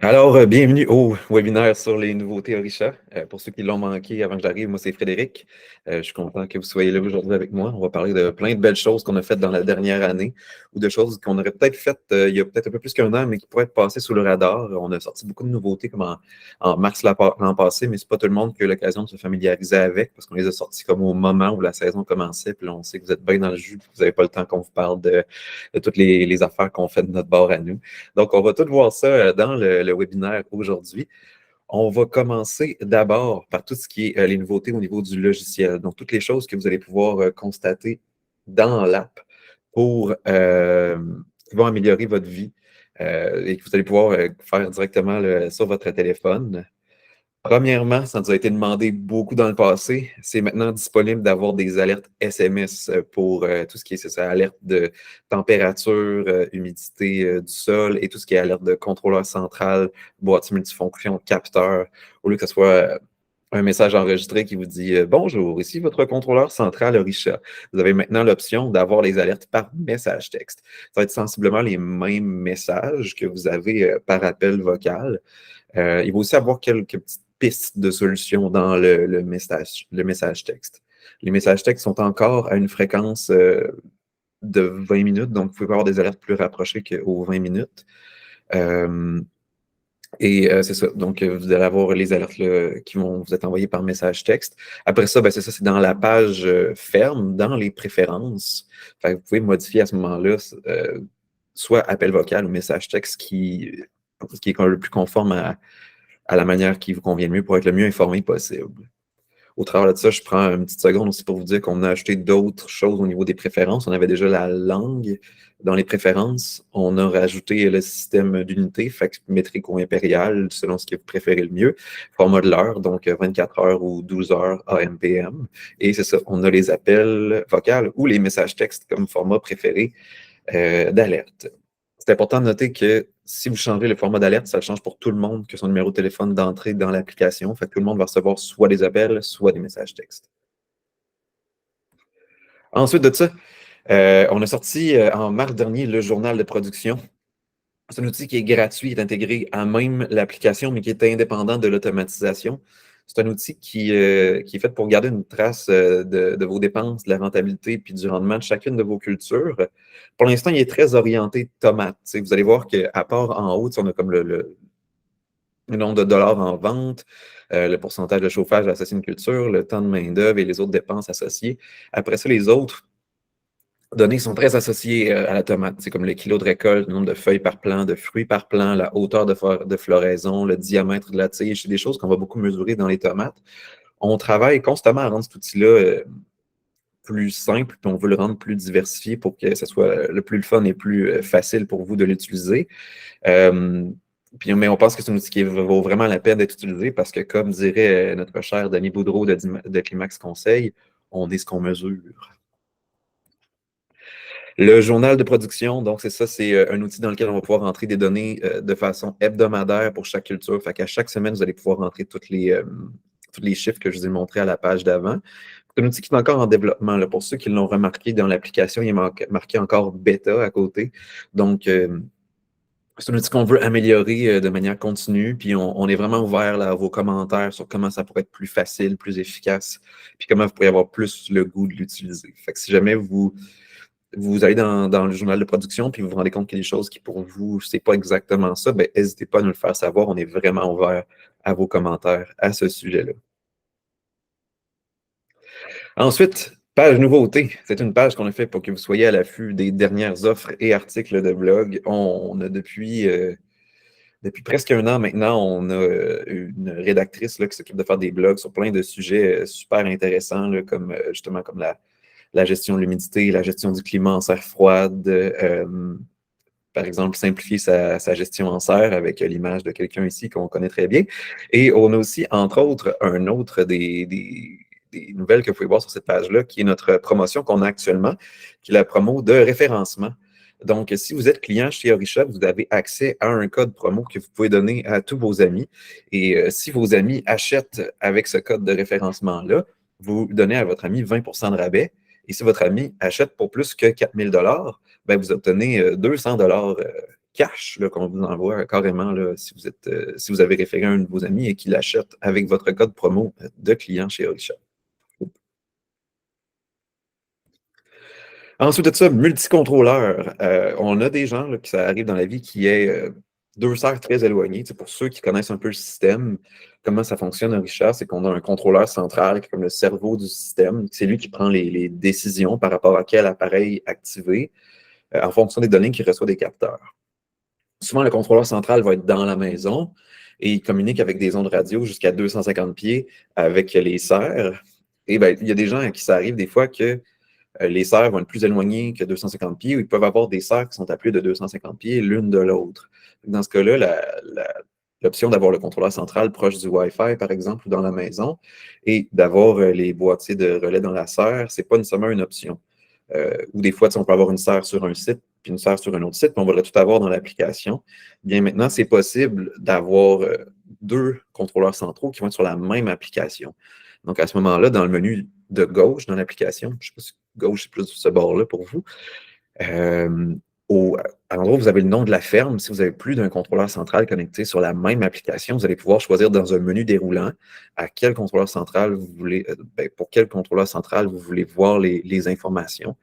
Alors, bienvenue au webinaire sur les nouveautés Orisha. Pour ceux qui l'ont manqué avant que j'arrive, moi c'est Frédéric. Je suis content que vous soyez là aujourd'hui avec moi. On va parler de plein de belles choses qu'on a faites dans la dernière année ou de choses qu'on aurait peut-être faites il y a peut-être un peu plus qu'un an, mais qui pourraient être passées sous le radar. On a sorti beaucoup de nouveautés comme en mars l'an passé, mais c'est pas tout le monde qui a eu l'occasion de se familiariser avec parce qu'on les a sortis comme au moment où la saison commençait. Puis là, on sait que vous êtes bien dans le jus, puis vous n'avez pas le temps qu'on vous parle de toutes les affaires qu'on fait de notre bord à nous. Donc, on va tout voir ça dans le webinaire aujourd'hui. On va commencer d'abord par tout ce qui est les nouveautés au niveau du logiciel. Donc, toutes les choses que vous allez pouvoir constater dans l'app qui vont améliorer votre vie et que vous allez pouvoir faire directement sur votre téléphone. Premièrement, ça nous a été demandé beaucoup dans le passé. C'est maintenant disponible d'avoir des alertes SMS pour tout ce qui est ça, alerte de température, humidité du sol et tout ce qui est alerte de contrôleur central, boîte multifonction, capteur, au lieu que ce soit un message enregistré qui vous dit Bonjour, ici votre contrôleur central Orisha. Vous avez maintenant l'option d'avoir les alertes par message texte. Ça va être sensiblement les mêmes messages que vous avez par appel vocal. Il va aussi avoir quelques petites pistes de solutions dans le message texte. Les messages textes sont encore à une fréquence de 20 minutes, donc vous pouvez avoir des alertes plus rapprochées qu'aux 20 minutes. C'est ça. Donc, vous allez avoir les alertes là, qui vont vous être envoyées par message texte. Après ça, c'est ça, c'est dans la page ferme, dans les préférences. Fait que vous pouvez modifier à ce moment-là soit appel vocal ou message texte qui est le plus conforme à la manière qui vous convient le mieux pour être le mieux informé possible. Au travers de ça, je prends une petite seconde aussi pour vous dire qu'on a ajouté d'autres choses au niveau des préférences. On avait déjà la langue dans les préférences. On a rajouté le système d'unité, fait métrique ou impérial, selon ce que vous préférez le mieux. Format de l'heure, donc 24 heures ou 12 heures AM/PM. Et c'est ça, on a les appels vocaux ou les messages textes comme format préféré d'alerte. C'est important de noter que si vous changez le format d'alerte, ça change pour tout le monde que son numéro de téléphone d'entrée dans l'application. Fait que tout le monde va recevoir soit des appels, soit des messages textes. Ensuite de ça, on a sorti en mars dernier le journal de production. C'est un outil qui est gratuit, qui est intégré à même l'application, mais qui est indépendant de l'automatisation. C'est un outil qui est fait pour garder une trace de vos dépenses, de la rentabilité puis du rendement de chacune de vos cultures. Pour l'instant, il est très orienté tomate. Vous allez voir qu'à part en haut, on a comme le nombre de dollars en vente, le pourcentage de chauffage associé à une culture, le temps de main-d'œuvre et les autres dépenses associées. Après ça, les autres données sont très associées à la tomate. C'est comme le kilo de récolte, le nombre de feuilles par plant, de fruits par plant, la hauteur de floraison, le diamètre de la tige. C'est des choses qu'on va beaucoup mesurer dans les tomates. On travaille constamment à rendre cet outil-là plus simple, puis on veut le rendre plus diversifié pour que ce soit le plus fun et plus facile pour vous de l'utiliser. Mais on pense que c'est un outil qui vaut vraiment la peine d'être utilisé parce que, comme dirait notre cher Denis Boudreau de Climax Conseil, on est ce qu'on mesure. Le journal de production, donc c'est ça, c'est un outil dans lequel on va pouvoir entrer des données de façon hebdomadaire pour chaque culture. Fait qu'à chaque semaine, vous allez pouvoir entrer tous les chiffres que je vous ai montrés à la page d'avant. C'est un outil qui est encore en développement. Là. Pour ceux qui l'ont remarqué dans l'application, il est marqué encore bêta à côté. Donc, c'est un outil qu'on veut améliorer de manière continue, puis on est vraiment ouvert là, à vos commentaires sur comment ça pourrait être plus facile, plus efficace, puis comment vous pourriez avoir plus le goût de l'utiliser. Fait que si jamais vous allez dans le journal de production, puis vous vous rendez compte qu'il y a des choses qui, pour vous, c'est pas exactement ça, ben, n'hésitez pas à nous le faire savoir. On est vraiment ouvert à vos commentaires à ce sujet-là. Ensuite, page nouveauté. C'est une page qu'on a fait pour que vous soyez à l'affût des dernières offres et articles de blog. On a depuis presque un an maintenant, on a une rédactrice là, qui s'occupe de faire des blogs sur plein de sujets super intéressants, là, comme justement comme la gestion de l'humidité, la gestion du climat en serre froide, par exemple, simplifier sa gestion en serre avec l'image de quelqu'un ici qu'on connaît très bien. Et on a aussi, entre autres, un autre des nouvelles que vous pouvez voir sur cette page-là, qui est notre promotion qu'on a actuellement, qui est la promo de référencement. Donc, si vous êtes client chez Orisha, vous avez accès à un code promo que vous pouvez donner à tous vos amis. Et si vos amis achètent avec ce code de référencement-là, vous donnez à votre ami 20 de rabais. Et si votre ami achète pour plus que 4 000 ben vous obtenez 200 $ cash là, qu'on vous envoie carrément là, si vous avez référé un de vos amis et qu'il l'achète avec votre code promo de client chez Orisha. Ensuite de ça, multicontrôleur. On a des gens là, qui ça arrive dans la vie qui aient deux serres très éloignées. Pour ceux qui connaissent un peu le système, comment ça fonctionne Orisha, c'est qu'on a un contrôleur central qui est comme le cerveau du système. C'est lui qui prend les décisions par rapport à quel appareil activer en fonction des données qu'il reçoit des capteurs. Souvent, le contrôleur central va être dans la maison et il communique avec des ondes radio jusqu'à 250 pieds avec les serres. Et ben, il y a des gens à qui ça arrive des fois que les serres vont être plus éloignées que 250 pieds ou ils peuvent avoir des serres qui sont à plus de 250 pieds l'une de l'autre. Dans ce cas-là, l'option d'avoir le contrôleur central proche du Wi-Fi, par exemple, ou dans la maison, et d'avoir les boîtiers de relais dans la serre, ce n'est pas nécessairement une option. Ou des fois, on peut avoir une serre sur un site, puis une serre sur un autre site, puis on va tout avoir dans l'application. Bien maintenant, c'est possible d'avoir deux contrôleurs centraux qui vont être sur la même application. Donc, à ce moment-là, dans le menu de gauche, dans l'application, je ne sais pas si gauche, c'est plus ce bord-là pour vous, à l'endroit où vous avez le nom de la ferme, si vous avez plus d'un contrôleur central connecté sur la même application, vous allez pouvoir choisir dans un menu déroulant à quel contrôleur central vous voulez, pour quel contrôleur central vous voulez voir les informations.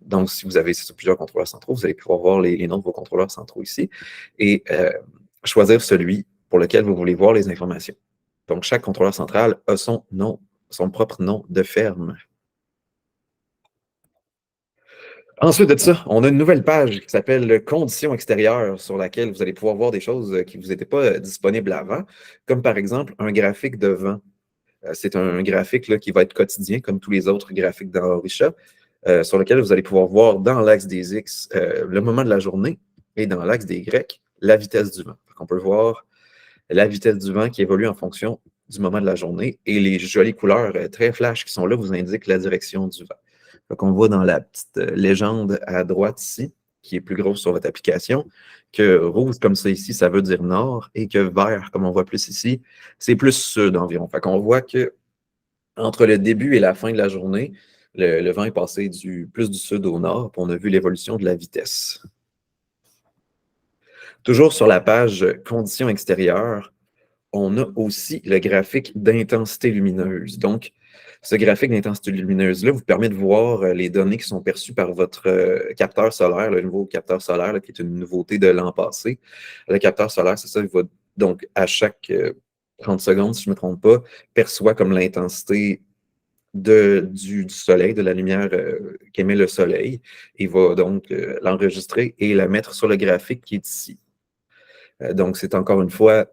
Donc, si vous avez plusieurs contrôleurs centraux, vous allez pouvoir voir les noms de vos contrôleurs centraux ici et choisir celui pour lequel vous voulez voir les informations. Donc, chaque contrôleur central a son propre nom de ferme. Ensuite de ça, on a une nouvelle page qui s'appelle Conditions extérieures sur laquelle vous allez pouvoir voir des choses qui ne vous étaient pas disponibles avant, comme par exemple un graphique de vent. C'est un graphique là, qui va être quotidien, comme tous les autres graphiques dans Orisha, sur lequel vous allez pouvoir voir dans l'axe des X le moment de la journée et dans l'axe des Y la vitesse du vent. On peut voir la vitesse du vent qui évolue en fonction du moment de la journée et les jolies couleurs très flash qui sont là vous indiquent la direction du vent. Donc, on voit dans la petite légende à droite ici, qui est plus grosse sur votre application, que rouge comme ça ici, ça veut dire nord, et que vert, comme on voit plus ici, c'est plus sud environ. Fait qu'on voit que entre le début et la fin de la journée, le vent est passé plus du sud au nord, puis on a vu l'évolution de la vitesse. Toujours sur la page conditions extérieures, on a aussi le graphique d'intensité lumineuse. Donc, ce graphique d'intensité lumineuse-là vous permet de voir les données qui sont perçues par votre capteur solaire, le nouveau capteur solaire, là, qui est une nouveauté de l'an passé. Le capteur solaire, c'est ça, il va donc à chaque 30 secondes, si je ne me trompe pas, perçoit comme l'intensité du soleil, de la lumière qu'émet le soleil. Il va donc l'enregistrer et la mettre sur le graphique qui est ici. Donc, c'est encore une fois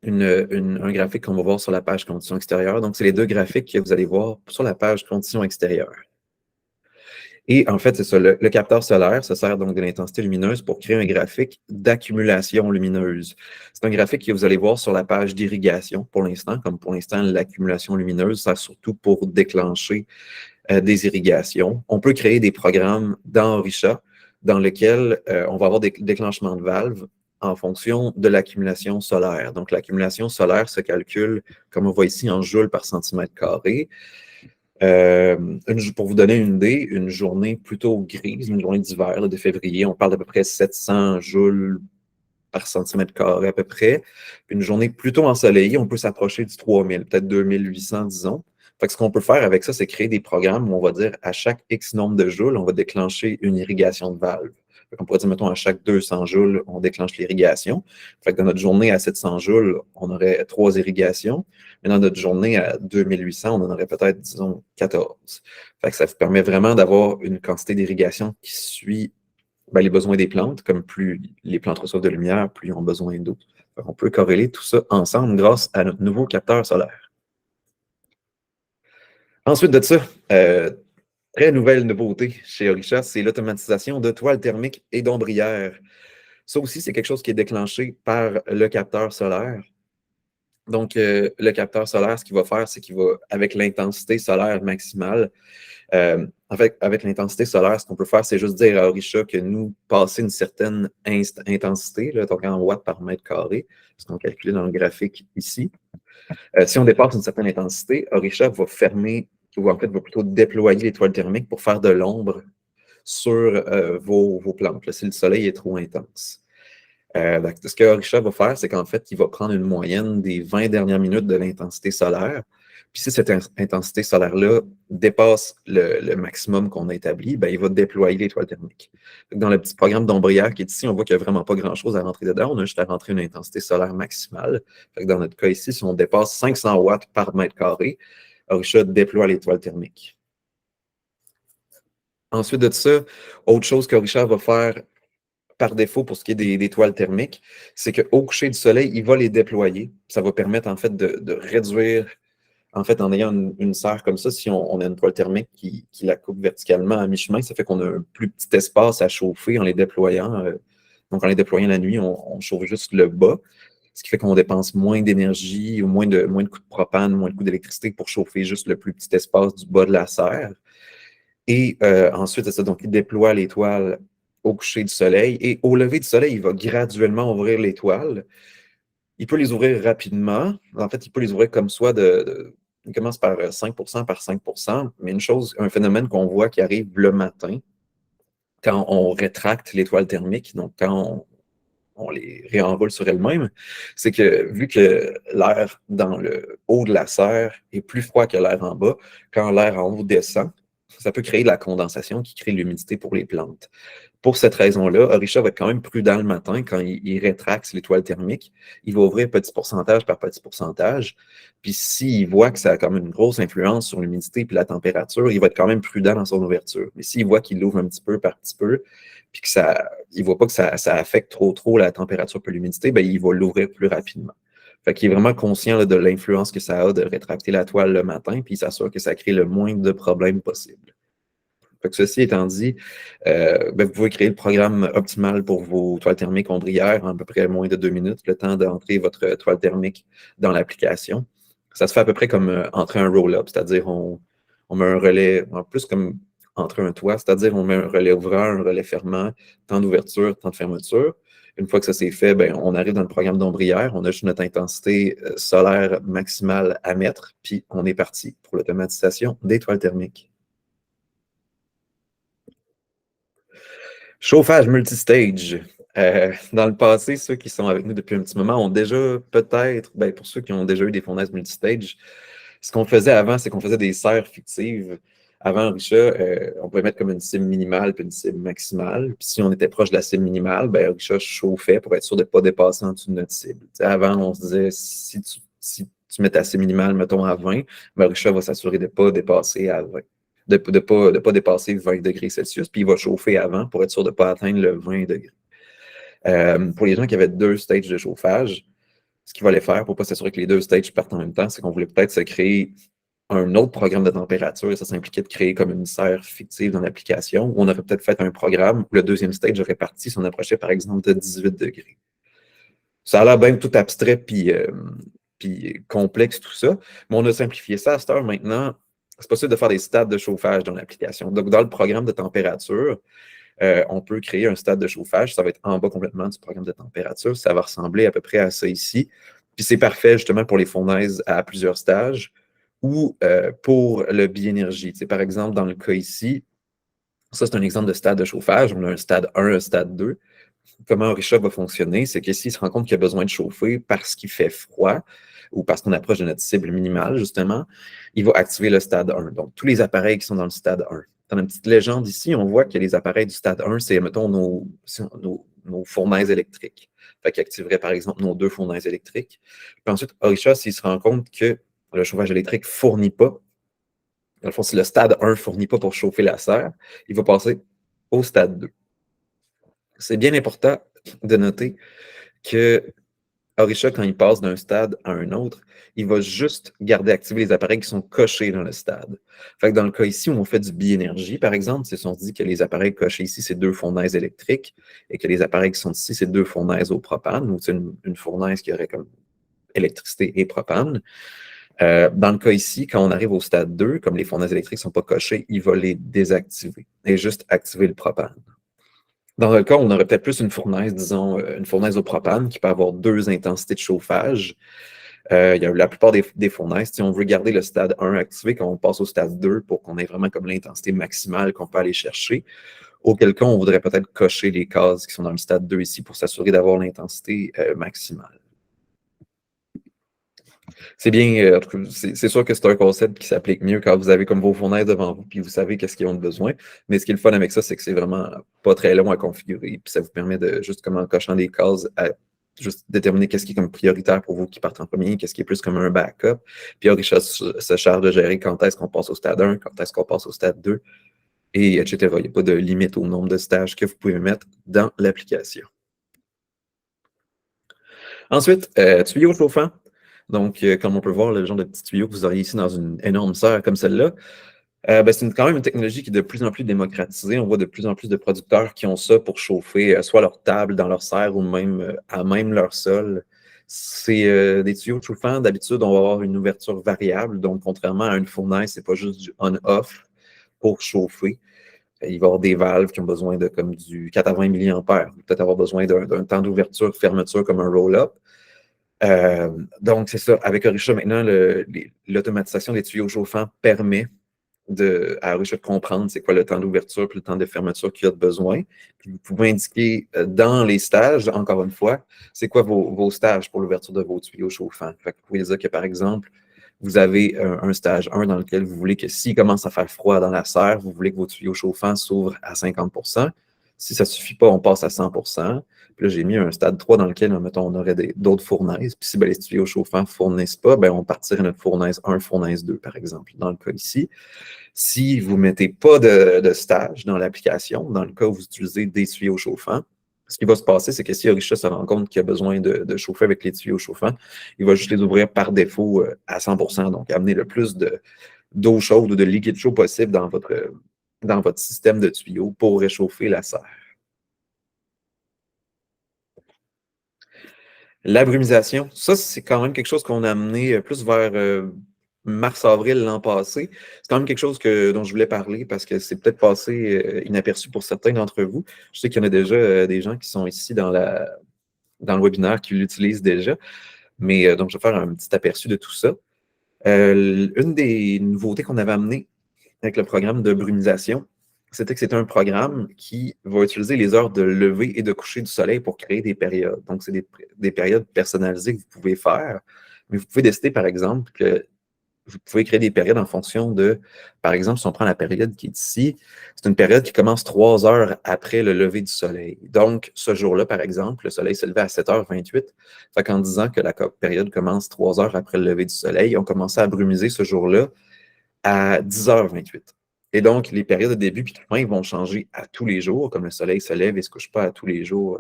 un graphique qu'on va voir sur la page conditions extérieures. Donc, c'est les deux graphiques que vous allez voir sur la page conditions extérieures. Et en fait, c'est ça, le capteur solaire se sert donc de l'intensité lumineuse pour créer un graphique d'accumulation lumineuse. C'est un graphique que vous allez voir sur la page d'irrigation pour l'instant. Comme pour l'instant, l'accumulation lumineuse sert surtout pour déclencher des irrigations. On peut créer des programmes dans Orisha dans lesquels on va avoir des déclenchements de valves en fonction de l'accumulation solaire. Donc, l'accumulation solaire se calcule, comme on voit ici, en joules par centimètre carré. Pour vous donner une idée, une journée plutôt grise, une journée d'hiver de février, on parle d'à peu près 700 joules par centimètre carré à peu près. Une journée plutôt ensoleillée, on peut s'approcher du 3000, peut-être 2800, disons. Fait que ce qu'on peut faire avec ça, c'est créer des programmes où on va dire à chaque X nombre de joules, on va déclencher une irrigation de valve. On pourrait dire, mettons, à chaque 200 joules, on déclenche l'irrigation. Fait que dans notre journée à 700 joules, on aurait 3 irrigations. Mais dans notre journée à 2800, on en aurait peut-être, disons, 14. Fait que ça vous permet vraiment d'avoir une quantité d'irrigation qui suit les besoins des plantes. Comme plus les plantes reçoivent de lumière, plus ils ont besoin d'eau. On peut corréler tout ça ensemble grâce à notre nouveau capteur solaire. Ensuite de ça, très nouvelle nouveauté chez Orisha, c'est l'automatisation de toiles thermiques et d'ombrières. Ça aussi, c'est quelque chose qui est déclenché par le capteur solaire. Donc, le capteur solaire, ce qu'il va faire, c'est qu'il va, avec l'intensité solaire maximale, avec l'intensité solaire, ce qu'on peut faire, c'est juste dire à Orisha que nous, passer une certaine intensité, là, donc en watts par mètre carré, ce qu'on calcule dans le graphique ici. Si on dépasse une certaine intensité, Orisha va fermer, ou en fait va plutôt déployer les toiles thermiques pour faire de l'ombre sur vos plantes, là, si le soleil est trop intense. Ce que Orisha va faire, c'est qu'en fait, il va prendre une moyenne des 20 dernières minutes de l'intensité solaire. Puis si cette intensité solaire-là dépasse le maximum qu'on a établi, ben, il va déployer l'étoile thermique. Dans le petit programme d'ombrière qui est ici, on voit qu'il n'y a vraiment pas grand-chose à rentrer dedans. On a juste à rentrer une intensité solaire maximale. Dans notre cas ici, si on dépasse 500 watts par mètre carré, Orisha déploie l'étoile thermique. Ensuite de ça, autre chose qu'Orisha va faire par défaut pour ce qui est des toiles thermiques, c'est qu'au coucher du soleil, il va les déployer. Ça va permettre en fait de réduire, en fait, en ayant une serre comme ça, si on a une toile thermique qui la coupe verticalement à mi-chemin, ça fait qu'on a un plus petit espace à chauffer en les déployant. Donc, en les déployant la nuit, on chauffe juste le bas, ce qui fait qu'on dépense moins d'énergie ou moins de coûts de propane, moins de coûts d'électricité pour chauffer juste le plus petit espace du bas de la serre. Et ensuite, c'est ça, donc il déploie l'étoile au coucher du soleil. Et au lever du soleil, il va graduellement ouvrir l'étoile. Il peut les ouvrir rapidement. En fait, il peut les ouvrir comme soit il commence par 5% par 5%. Mais une chose, un phénomène qu'on voit qui arrive le matin, quand on rétracte l'étoile thermique, donc quand on les réenroule sur elle-même, c'est que vu que l'air dans le haut de la serre est plus froid que l'air en bas, quand l'air en haut descend, ça peut créer de la condensation qui crée l'humidité pour les plantes. Pour cette raison-là, Orisha va être quand même prudent le matin quand il rétracte l'étoile thermique. Il va ouvrir petit pourcentage par petit pourcentage. Puis s'il voit que ça a quand même une grosse influence sur l'humidité et la température, il va être quand même prudent dans son ouverture. Mais s'il voit qu'il l'ouvre un petit peu par petit peu, puis il ne voit pas que ça affecte trop la température et l'humidité, ben, il va l'ouvrir plus rapidement. Fait qu'il est vraiment conscient là, de l'influence que ça a de rétracter la toile le matin, puis il s'assure que ça crée le moins de problèmes possible. Fait que ceci étant dit, ben, vous pouvez créer le programme optimal pour vos toiles thermiques ombrières en à peu près moins de 2 minutes, le temps d'entrer votre toile thermique dans l'application. Ça se fait à peu près comme entrer un roll-up, c'est-à-dire on met un relais, en plus comme entrer un toit, c'est-à-dire on met un relais ouvrant, un relais fermant, temps d'ouverture, temps de fermeture. Une fois que ça s'est fait, ben, on arrive dans le programme d'ombrière, on a juste notre intensité solaire maximale à mettre, puis on est parti pour l'automatisation des toiles thermiques. Chauffage multistage. Dans le passé, ceux qui sont avec nous depuis un petit moment ont déjà peut-être, ben, pour ceux qui ont déjà eu des fournaises multistage, ce qu'on faisait avant, c'est qu'on faisait des serres fictives. Avant Orisha, on pouvait mettre comme une cible minimale puis une cible maximale. Puis si on était proche de la cible minimale, ben Orisha chauffait pour être sûr de ne pas dépasser en dessous de notre cible. T'sais, avant, on se disait, si tu mets ta cible minimale, mettons, à 20, ben Orisha va s'assurer de ne pas dépasser à 20 de pas dépasser 20 degrés Celsius, puis il va chauffer avant pour être sûr de ne pas atteindre le 20 degrés. Pour les gens qui avaient 2 stages de chauffage, ce qu'il fallait faire pour ne pas s'assurer que les 2 stages partent en même temps, c'est qu'on voulait peut-être se créer un autre programme de température, et ça impliquait de créer comme une serre fictive dans l'application, où on aurait peut-être fait un programme où le deuxième stage aurait parti si on approchait par exemple de 18 degrés. Ça a l'air bien tout abstrait puis complexe tout ça, mais on a simplifié ça à cette heure maintenant. C'est possible de faire des stades de chauffage dans l'application. Donc, dans le programme de température, on peut créer un stade de chauffage. Ça va être en bas complètement du programme de température. Ça va ressembler à peu près à ça ici. Puis c'est parfait justement pour les fournaises à plusieurs stages ou pour le biénergie. Par exemple, dans le cas ici, ça c'est un exemple de stade de chauffage. On a un stade 1, un stade 2. Comment Orisha va fonctionner, c'est que s'il se rend compte qu'il a besoin de chauffer parce qu'il fait froid ou parce qu'on approche de notre cible minimale, justement, il va activer le stade 1. Donc, tous les appareils qui sont dans le stade 1. Dans la petite légende ici, on voit que les appareils du stade 1, c'est, mettons, nos fournaises électriques. Fait qu'il activerait, par exemple, nos 2 fournaises électriques. Puis ensuite, Orisha, s'il se rend compte que le chauffage électrique ne fournit pas, dans le fond, si le stade 1 ne fournit pas pour chauffer la serre, il va passer au stade 2. C'est bien important de noter que Orisha, quand il passe d'un stade à un autre, il va juste garder activés les appareils qui sont cochés dans le stade. Fait que dans le cas ici où on fait du biénergie, par exemple, si on se dit que les appareils cochés ici, c'est 2 fournaises électriques et que les appareils qui sont ici, c'est 2 fournaises au propane, ou c'est une fournaise qui aurait comme électricité et propane. Dans le cas ici, quand on arrive au stade 2, comme les fournaises électriques ne sont pas cochées, il va les désactiver et juste activer le propane. Dans le cas, on aurait peut-être plus une fournaise, disons, une fournaise au propane qui peut avoir 2 intensités de chauffage. Il y a la plupart des fournaises, si on veut garder le stade 1 activé, quand on passe au stade 2 pour qu'on ait vraiment comme l'intensité maximale qu'on peut aller chercher, auquel cas on voudrait peut-être cocher les cases qui sont dans le stade 2 ici pour s'assurer d'avoir l'intensité maximale. C'est bien, c'est sûr que c'est un concept qui s'applique mieux quand vous avez comme vos fournaises devant vous, puis vous savez qu'est-ce qu'ils ont besoin. Mais ce qui est le fun avec ça, c'est que c'est vraiment pas très long à configurer, puis ça vous permet de juste comme en cochant des cases à juste déterminer qu'est-ce qui est comme prioritaire pour vous qui partent en premier, qu'est-ce qui est plus comme un backup. Puis Orisha se charge de gérer quand est-ce qu'on passe au stade 1, quand est-ce qu'on passe au stade 2, et etc. Il n'y a pas de limite au nombre de stages que vous pouvez mettre dans l'application. Ensuite, tuyau chauffant. Donc, comme on peut voir, le genre de petit tuyau que vous auriez ici dans une énorme serre comme celle-là, c'est quand même une technologie qui est de plus en plus démocratisée. On voit de plus en plus de producteurs qui ont ça pour chauffer soit leur table dans leur serre ou même à même leur sol. C'est des tuyaux chauffants. D'habitude, on va avoir une ouverture variable. Donc, contrairement à une fournaise, c'est pas juste du on-off pour chauffer. Il va y avoir des valves qui ont besoin de comme du 80 mA. Peut-être avoir besoin d'un temps d'ouverture-fermeture comme un roll-up. Donc, c'est ça. Avec Orisha, maintenant, l'automatisation des tuyaux chauffants permet à Orisha de comprendre c'est quoi le temps d'ouverture et le temps de fermeture qu'il y a de besoin. Puis vous pouvez indiquer dans les stages, encore une fois, c'est quoi vos stages pour l'ouverture de vos tuyaux chauffants. Fait que vous pouvez dire que, par exemple, vous avez un stage 1 dans lequel vous voulez que s'il commence à faire froid dans la serre, vous voulez que vos tuyaux chauffants s'ouvrent à 50%. Si ça ne suffit pas, on passe à 100%. Puis là, j'ai mis un stade 3 dans lequel, mettons, on aurait d'autres fournaises. Puis si les tuyaux chauffants ne fournissent pas, on partirait notre fournaise 1, fournaise 2, par exemple, dans le cas ici. Si vous ne mettez pas de stage dans l'application, dans le cas où vous utilisez des tuyaux chauffants, ce qui va se passer, c'est que si Orisha se rend compte qu'il a besoin de chauffer avec les tuyaux chauffants, il va juste les ouvrir par défaut à 100%, donc amener le plus d'eau chaude ou de liquide chaud possible dans votre système de tuyaux pour réchauffer la serre. La brumisation, ça, c'est quand même quelque chose qu'on a amené plus vers mars-avril l'an passé. C'est quand même quelque chose dont je voulais parler parce que c'est peut-être passé inaperçu pour certains d'entre vous. Je sais qu'il y en a déjà des gens qui sont ici dans le webinaire qui l'utilisent déjà. Mais donc, je vais faire un petit aperçu de tout ça. Une des nouveautés qu'on avait amenées avec le programme de brumisation, c'était que c'était un programme qui va utiliser les heures de lever et de coucher du soleil pour créer des périodes. Donc, c'est des périodes personnalisées que vous pouvez faire. Mais vous pouvez décider, par exemple, que vous pouvez créer des périodes en fonction de, par exemple, si on prend la période qui est ici, c'est une période qui commence 3 heures après le lever du soleil. Donc, ce jour-là, par exemple, le soleil s'est levé à 7h28. Fait qu'en disant que la période commence 3 heures après le lever du soleil, on commençait à brumiser ce jour-là à 10h28. Et donc, les périodes de début puis de fin vont changer à tous les jours, comme le soleil se lève et ne se couche pas à tous les jours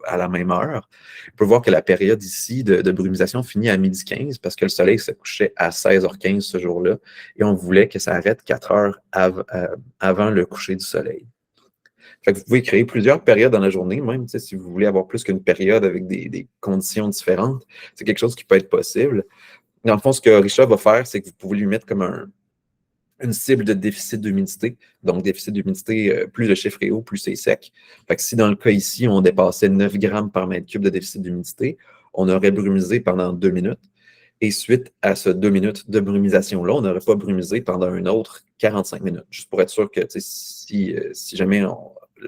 à la même heure. On peut voir que la période ici de brumisation finit à 12h15 parce que le soleil se couchait à 16h15 ce jour-là et on voulait que ça arrête 4 heures avant le coucher du soleil. Fait que vous pouvez créer plusieurs périodes dans la journée, même si vous voulez avoir plus qu'une période avec des conditions différentes. C'est quelque chose qui peut être possible. Dans le fond, ce que Orisha va faire, c'est que vous pouvez lui mettre comme une cible de déficit d'humidité. Donc, déficit d'humidité, plus le chiffre est haut, plus c'est sec. Fait que si dans le cas ici, on dépassait 9 grammes par mètre cube de déficit d'humidité, on aurait brumisé pendant 2 minutes. Et suite à ce 2 minutes de brumisation-là, on n'aurait pas brumisé pendant un autre 45 minutes. Juste pour être sûr que si jamais,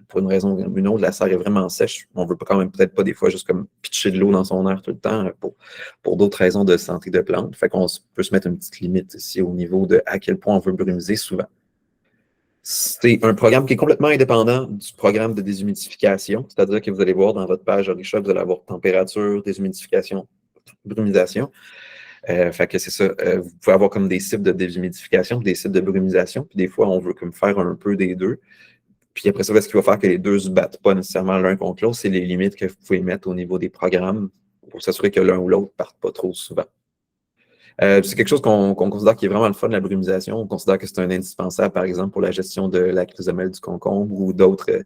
pour une raison ou une autre, la serre est vraiment sèche, on ne veut quand même peut-être pas des fois juste comme pitcher de l'eau dans son air tout le temps pour d'autres raisons de santé de plante. Fait qu'on peut se mettre une petite limite ici au niveau de à quel point on veut brumiser souvent. C'est un programme qui est complètement indépendant du programme de déshumidification, c'est-à-dire que vous allez voir dans votre page Orisha, vous allez avoir température, déshumidification, brumisation. Fait que c'est ça. Vous pouvez avoir comme des cibles de déshumidification, des cibles de brumisation, puis des fois, on veut comme faire un peu des deux. Puis après ça, ce qui va faire que les deux ne se battent pas nécessairement l'un contre l'autre, c'est les limites que vous pouvez mettre au niveau des programmes pour s'assurer que l'un ou l'autre ne parte pas trop souvent. C'est quelque chose qu'on considère qui est vraiment le fun de la brumisation. On considère que c'est un indispensable, par exemple, pour la gestion de la chrysomèle du concombre ou d'autres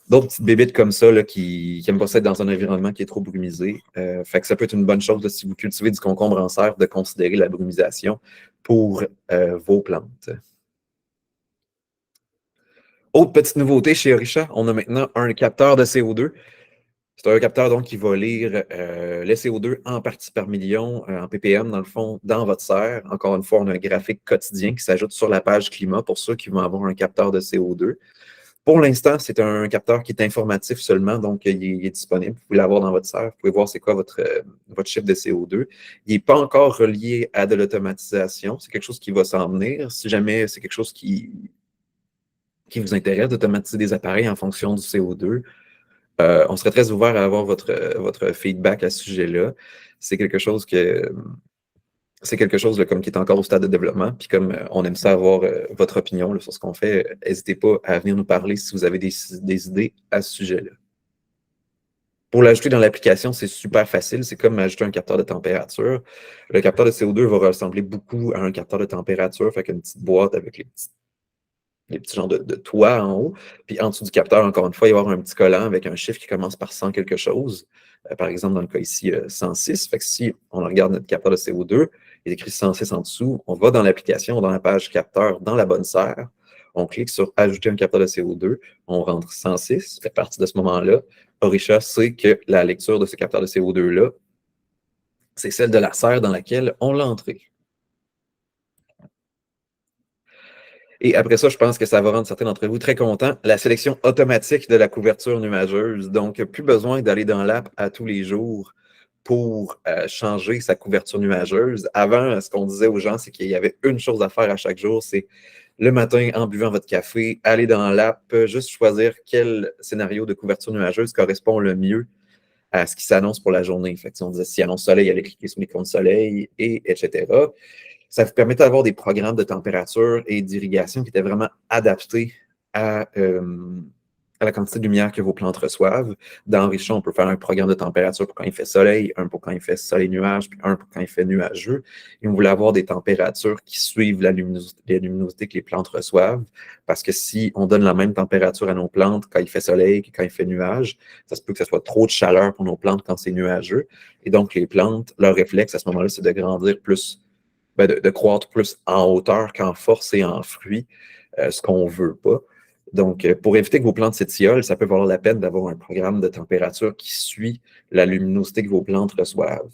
petites bébites comme ça là, qui n'aiment pas ça être dans un environnement qui est trop brumisé. Fait que ça peut être une bonne chose là, si vous cultivez du concombre en serre de considérer la brumisation pour vos plantes. Autre petite nouveauté chez Orisha, on a maintenant un capteur de CO2. C'est un capteur donc qui va lire le CO2 en parties par million, en ppm dans le fond, dans votre serre. Encore une fois, on a un graphique quotidien qui s'ajoute sur la page climat pour ceux qui vont avoir un capteur de CO2. Pour l'instant, c'est un capteur qui est informatif seulement, donc il est disponible. Vous pouvez l'avoir dans votre serre. Vous pouvez voir c'est quoi votre chiffre de CO2. Il n'est pas encore relié à de l'automatisation. C'est quelque chose qui va s'en venir. Si jamais c'est quelque chose qui vous intéresse d'automatiser des appareils en fonction du CO2, on serait très ouvert à avoir votre feedback à ce sujet-là. C'est quelque chose là, comme qui est encore au stade de développement. Puis comme on aime ça avoir votre opinion là, sur ce qu'on fait, n'hésitez pas à venir nous parler si vous avez des idées à ce sujet-là. Pour l'ajouter dans l'application, c'est super facile. C'est comme ajouter un capteur de température. Le capteur de CO2 va ressembler beaucoup à un capteur de température, fait qu'une petite boîte avec les petits genres de toits en haut. Puis en dessous du capteur, encore une fois, il va y avoir un petit collant avec un chiffre qui commence par 100 quelque chose. Par exemple, dans le cas ici, 106. Fait que si on regarde notre capteur de CO2, il est écrit 106 en dessous, on va dans l'application, dans la page capteur, dans la bonne serre. On clique sur Ajouter un capteur de CO2, on rentre 106. À partir de ce moment-là, Orisha sait que la lecture de ce capteur de CO2-là, c'est celle de la serre dans laquelle on l'a entré. Et après ça, je pense que ça va rendre certains d'entre vous très contents. La sélection automatique de la couverture nuageuse. Donc, plus besoin d'aller dans l'app à tous les jours pour changer sa couverture nuageuse. Avant, ce qu'on disait aux gens, c'est qu'il y avait une chose à faire à chaque jour, c'est le matin, en buvant votre café, aller dans l'app, juste choisir quel scénario de couverture nuageuse correspond le mieux à ce qui s'annonce pour la journée. Fait que si on disait s'il annonce soleil, allez cliquer sur l'icône soleil, etc. Ça vous permettait d'avoir des programmes de température et d'irrigation qui étaient vraiment adaptés à la quantité de lumière que vos plantes reçoivent. Dans Richon, on peut faire un programme de température pour quand il fait soleil, un pour quand il fait soleil-nuage, puis un pour quand il fait nuageux. Et on voulait avoir des températures qui suivent la luminosité que les plantes reçoivent, parce que si on donne la même température à nos plantes quand il fait soleil que quand il fait nuage, ça se peut que ce soit trop de chaleur pour nos plantes quand c'est nuageux. Et donc, les plantes, leur réflexe à ce moment-là, c'est de grandir plus de croître plus en hauteur qu'en force et en fruits, ce qu'on ne veut pas. Donc, pour éviter que vos plantes s'étiolent, ça peut valoir la peine d'avoir un programme de température qui suit la luminosité que vos plantes reçoivent.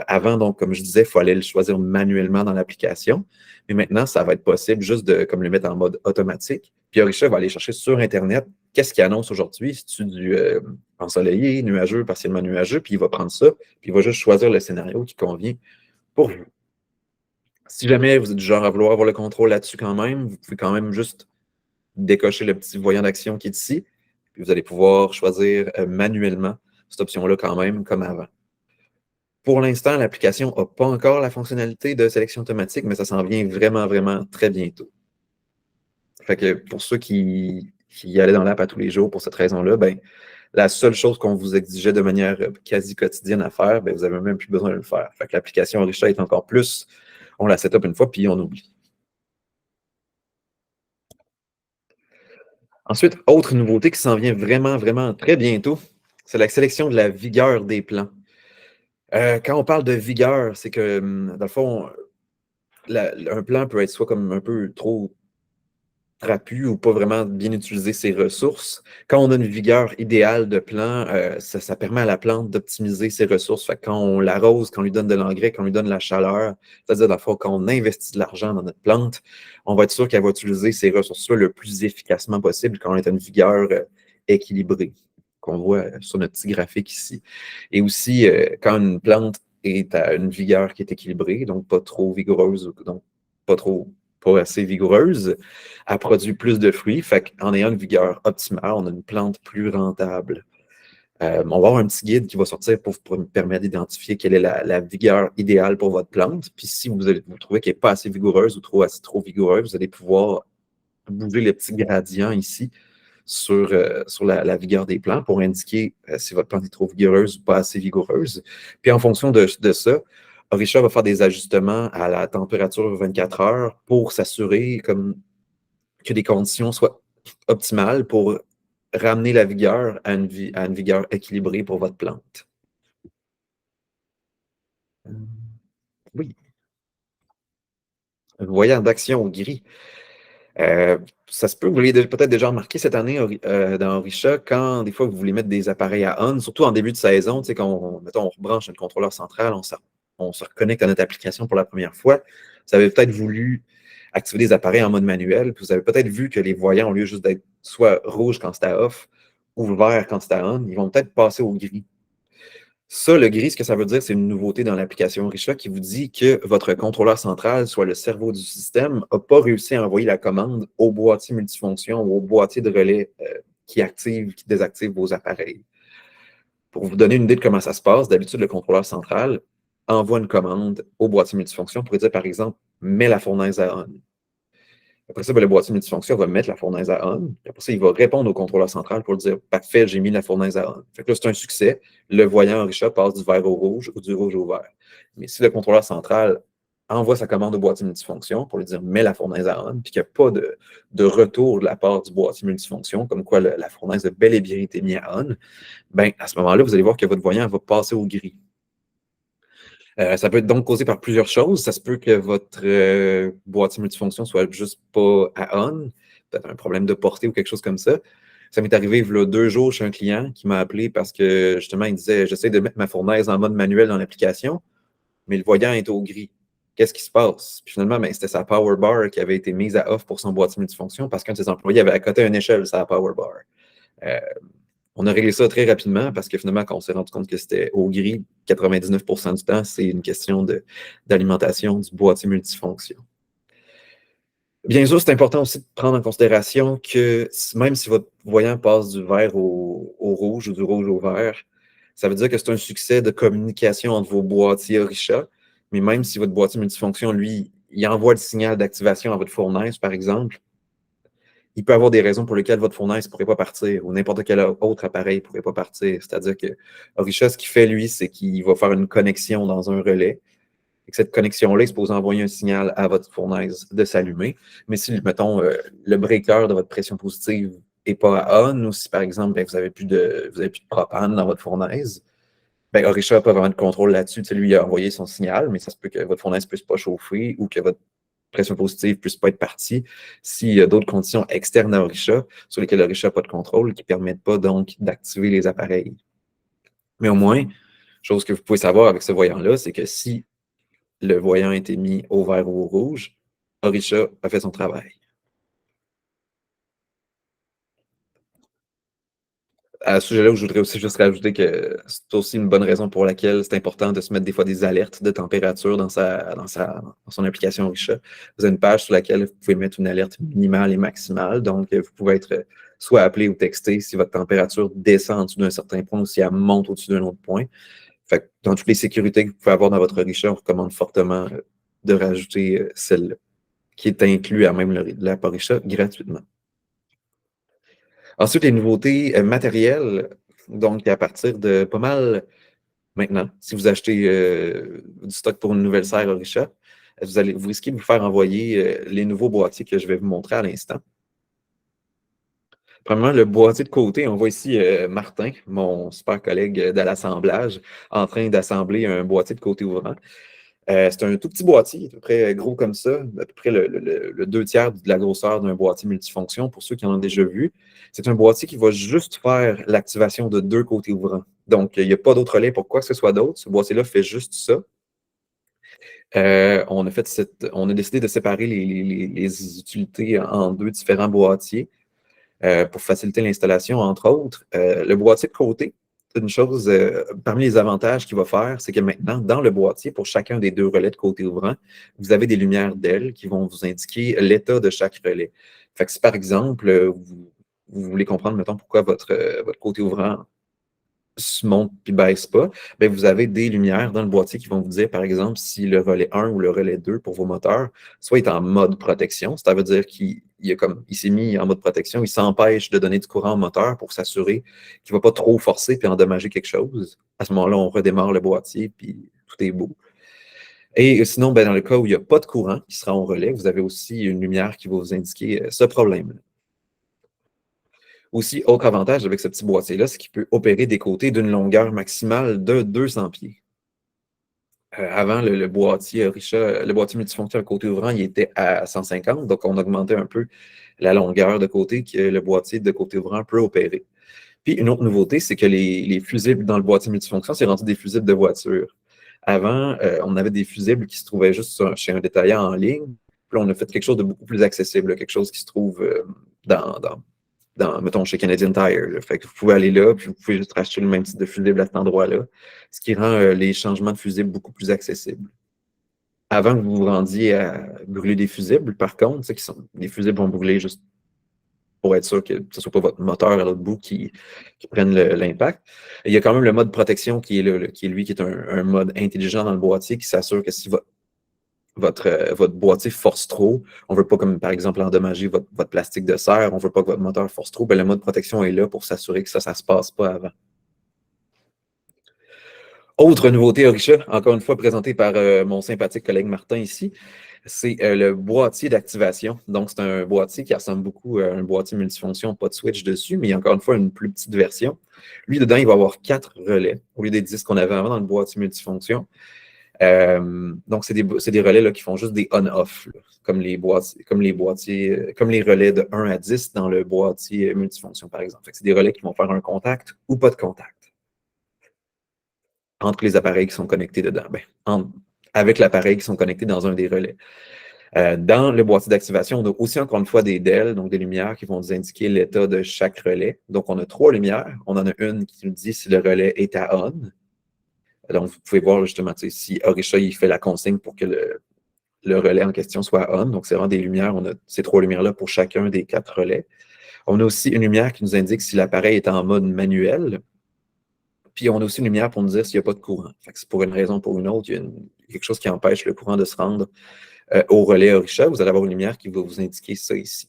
Avant, donc, comme je disais, il faut aller le choisir manuellement dans l'application. Mais maintenant, ça va être possible juste de comme le mettre en mode automatique. Puis Orisha va aller chercher sur Internet qu'est-ce qu'il annonce aujourd'hui. C'est-tu du ensoleillé, nuageux, partiellement nuageux, puis il va prendre ça, puis il va juste choisir le scénario qui convient pour vous. Si jamais vous êtes du genre à vouloir avoir le contrôle là-dessus quand même, vous pouvez quand même juste décocher le petit voyant d'action qui est ici, puis vous allez pouvoir choisir manuellement cette option-là quand même, comme avant. Pour l'instant, l'application n'a pas encore la fonctionnalité de sélection automatique, mais ça s'en vient vraiment, vraiment très bientôt. Fait que pour ceux qui allaient dans l'app à tous les jours pour cette raison-là, ben, la seule chose qu'on vous exigeait de manière quasi quotidienne à faire, ben, vous n'avez même plus besoin de le faire. Fait que l'application Orisha est encore plus, on la set up une fois, puis on oublie. Ensuite, autre nouveauté qui s'en vient vraiment, vraiment très bientôt, c'est la sélection de la vigueur des plants. Quand on parle de vigueur, c'est que, dans le fond, un plant peut être soit comme un peu trop trapu ou pas vraiment bien utiliser ses ressources. Quand on a une vigueur idéale de plant, ça permet à la plante d'optimiser ses ressources. Fait que quand on l'arrose, quand on lui donne de l'engrais, quand on lui donne la chaleur, c'est-à-dire dans le fond, quand on investit de l'argent dans notre plante, on va être sûr qu'elle va utiliser ces ressources-là le plus efficacement possible quand on est à une vigueur équilibrée, qu'on voit sur notre petit graphique ici. Et aussi, quand une plante est à une vigueur qui est équilibrée, donc pas trop vigoureuse, donc pas assez vigoureuse, elle produit plus de fruits. Fait qu'en ayant une vigueur optimale, on a une plante plus rentable. On va avoir un petit guide qui va sortir pour me permettre d'identifier quelle est la vigueur idéale pour votre plante. Puis si vous trouvez qu'elle n'est pas assez vigoureuse ou trop vigoureuse, vous allez pouvoir bouger les petits gradients ici sur la vigueur des plants pour indiquer si votre plante est trop vigoureuse ou pas assez vigoureuse. Puis en fonction de ça, Orisha va faire des ajustements à la température 24 heures pour s'assurer que les conditions soient optimales pour ramener la vigueur à une vigueur équilibrée pour votre plante. Oui, voyant d'action au gris. Ça se peut que vous l'ayez peut-être déjà remarqué cette année dans Orisha, quand des fois vous voulez mettre des appareils à on, surtout en début de saison, quand on rebranche notre contrôleur central, on se reconnecte à notre application pour la première fois. Vous avez peut-être voulu activer des appareils en mode manuel, puis vous avez peut-être vu que les voyants, au lieu juste d'être soit rouge quand c'est à off ou vert quand c'est à on, ils vont peut-être passer au gris. Ça, le gris, ce que ça veut dire, c'est une nouveauté dans l'application Orisha qui vous dit que votre contrôleur central, soit le cerveau du système, n'a pas réussi à envoyer la commande au boîtier multifonction ou au boîtier de relais qui active, qui désactive vos appareils. Pour vous donner une idée de comment ça se passe, d'habitude, le contrôleur central envoie une commande au boîtier multifonction pour dire, par exemple, mets la fournaise à on. Après ça, ben, le boîtier multifonction va mettre la fournaise à on. Après ça, il va répondre au contrôleur central pour dire parfait, j'ai mis la fournaise à on. Fait que là, c'est un succès. Le voyant Orisha passe du vert au rouge ou du rouge au vert. Mais si le contrôleur central envoie sa commande au boîtier multifonction pour lui dire mets la fournaise à on, puis qu'il n'y a pas de retour de la part du boîtier multifonction, comme quoi la fournaise a bel et bien été mise à on, ben, à ce moment-là, vous allez voir que votre voyant va passer au gris. Ça peut être donc causé par plusieurs choses. Ça se peut que votre boîtier multifonction soit juste pas à on, peut-être un problème de portée ou quelque chose comme ça. Ça m'est arrivé il y a 2 jours chez un client qui m'a appelé parce que justement, il disait j'essaie de mettre ma fournaise en mode manuel dans l'application, mais le voyant est au gris. Qu'est-ce qui se passe? Puis finalement, ben, c'était sa power bar qui avait été mise à off pour son boîtier multifonction parce qu'un de ses employés avait accoté une échelle sur la power bar. Euh, on a réglé ça très rapidement parce que finalement, quand on s'est rendu compte que c'était au gris, 99% du temps, c'est une question d'alimentation du boîtier multifonction. Bien sûr, c'est important aussi de prendre en considération que même si votre voyant passe du vert au rouge ou du rouge au vert, ça veut dire que c'est un succès de communication entre vos boîtiers Orisha. Mais même si votre boîtier multifonction, lui, il envoie le signal d'activation à votre fournaise, par exemple, il peut y avoir des raisons pour lesquelles votre fournaise ne pourrait pas partir ou n'importe quel autre appareil ne pourrait pas partir. C'est-à-dire que Orisha, ce qu'il fait, lui, c'est qu'il va faire une connexion dans un relais. Et que cette connexion-là est supposée envoyer un signal à votre fournaise de s'allumer. Mais si, mettons, le breaker de votre pression positive n'est pas à on, ou si, par exemple, ben, vous n'avez plus de propane dans votre fournaise, ben, Orisha n'a pas vraiment de contrôle là-dessus. Lui, il a envoyé son signal, mais ça se peut que votre fournaise ne puisse pas chauffer ou que votre pression positive ne puisse pas être partie s'il y a d'autres conditions externes à Orisha sur lesquelles Orisha n'a pas de contrôle qui ne permettent pas donc d'activer les appareils. Mais au moins, chose que vous pouvez savoir avec ce voyant-là, c'est que si le voyant a été mis au vert ou au rouge, Orisha a fait son travail. À ce sujet-là, je voudrais aussi juste rajouter que c'est aussi une bonne raison pour laquelle c'est important de se mettre des fois des alertes de température dans son application Orisha. Vous avez une page sur laquelle vous pouvez mettre une alerte minimale et maximale. Donc, vous pouvez être soit appelé ou texté si votre température descend en dessous d'un certain point ou si elle monte au-dessus d'un autre point. Fait que dans toutes les sécurités que vous pouvez avoir dans votre Orisha, on recommande fortement de rajouter celle-là, qui est inclus à même l'app Orisha gratuitement. Ensuite, les nouveautés matérielles, donc à partir de pas mal maintenant, si vous achetez du stock pour une nouvelle serre Orisha, vous risquez de vous faire envoyer les nouveaux boîtiers que je vais vous montrer à l'instant. Premièrement, le boîtier de côté, on voit ici Martin, mon super collègue de l'assemblage, en train d'assembler un boîtier de côté ouvrant. C'est un tout petit boîtier, à peu près gros comme ça, à peu près le 2/3 de la grosseur d'un boîtier multifonction, pour ceux qui en ont déjà vu. C'est un boîtier qui va juste faire l'activation de 2 côtés ouvrants. Donc, il n'y a pas d'autre relais pour quoi que ce soit d'autre. Ce boîtier-là fait juste ça. On a décidé de séparer les utilités en 2 différents boîtiers pour faciliter l'installation, entre autres. Le boîtier de côté, une chose, parmi les avantages qu'il va faire, c'est que maintenant, dans le boîtier, pour chacun des 2 relais de côté ouvrant, vous avez des lumières d'aile qui vont vous indiquer l'état de chaque relais. Fait que si, par exemple, vous voulez comprendre, mettons, pourquoi votre côté ouvrant se monte puis baisse pas, bien, vous avez des lumières dans le boîtier qui vont vous dire, par exemple, si le relais 1 ou le relais 2 pour vos moteurs, soit est en mode protection, ça veut dire qu'il s'est mis en mode protection, il s'empêche de donner du courant au moteur pour s'assurer qu'il ne va pas trop forcer puis endommager quelque chose. À ce moment-là, on redémarre le boîtier puis tout est beau. Et sinon, ben, dans le cas où il n'y a pas de courant qui sera en relais, vous avez aussi une lumière qui va vous indiquer ce problème-là. Aussi, autre avantage avec ce petit boîtier-là, c'est qu'il peut opérer des côtés d'une longueur maximale de 200 pieds. Avant, le boîtier Orisha, le boîtier multifonction à côté ouvrant, il était à 150, donc on augmentait un peu la longueur de côté que le boîtier de côté ouvrant peut opérer. Puis une autre nouveauté, c'est que les fusibles dans le boîtier multifonction, c'est rendu des fusibles de voiture. Avant, on avait des fusibles qui se trouvaient juste chez un détaillant en ligne. Puis là, on a fait quelque chose de beaucoup plus accessible, quelque chose qui se trouve dans mettons, chez Canadian Tire. Là. Fait que vous pouvez aller là, puis vous pouvez juste racheter le même type de fusible à cet endroit-là, ce qui rend les changements de fusible beaucoup plus accessibles. Avant que vous vous rendiez à brûler des fusibles, par contre, les fusibles vont brûler juste pour être sûr que ce ne soit pas votre moteur à l'autre bout qui prenne l'impact. Il y a quand même le mode protection qui est là, qui est un mode intelligent dans le boîtier qui s'assure que si votre boîtier force trop, on ne veut pas, comme par exemple, endommager votre plastique de serre, on ne veut pas que votre moteur force trop, ben, le mode protection est là pour s'assurer que ça ne se passe pas avant. Autre nouveauté Orisha, encore une fois présentée par mon sympathique collègue Martin ici, c'est le boîtier d'activation. Donc, c'est un boîtier qui ressemble beaucoup à un boîtier multifonction, pas de switch dessus, mais il y a encore une fois une plus petite version. Lui, dedans, il va avoir 4 relais au lieu des 10 qu'on avait avant dans le boîtier multifonction. Donc, c'est des relais là, qui font juste des on-off, comme les relais de 1 à 10 dans le boîtier multifonction, par exemple. C'est des relais qui vont faire un contact ou pas de contact entre les appareils qui sont connectés dedans. Avec l'appareil qui sont connectés dans un des relais. Dans le boîtier d'activation, on a aussi encore une fois des DEL, donc des lumières qui vont nous indiquer l'état de chaque relais. Donc, on a 3 lumières. On en a une qui nous dit si le relais est à on. Donc, vous pouvez voir justement si Orisha il fait la consigne pour que le relais en question soit on. Donc, c'est vraiment des lumières. On a ces 3 lumières-là pour chacun des 4 relais. On a aussi une lumière qui nous indique si l'appareil est en mode manuel. Puis, on a aussi une lumière pour nous dire s'il n'y a pas de courant. C'est pour une raison ou pour une autre, il y a quelque chose qui empêche le courant de se rendre au relais Orisha. Vous allez avoir une lumière qui va vous indiquer ça ici.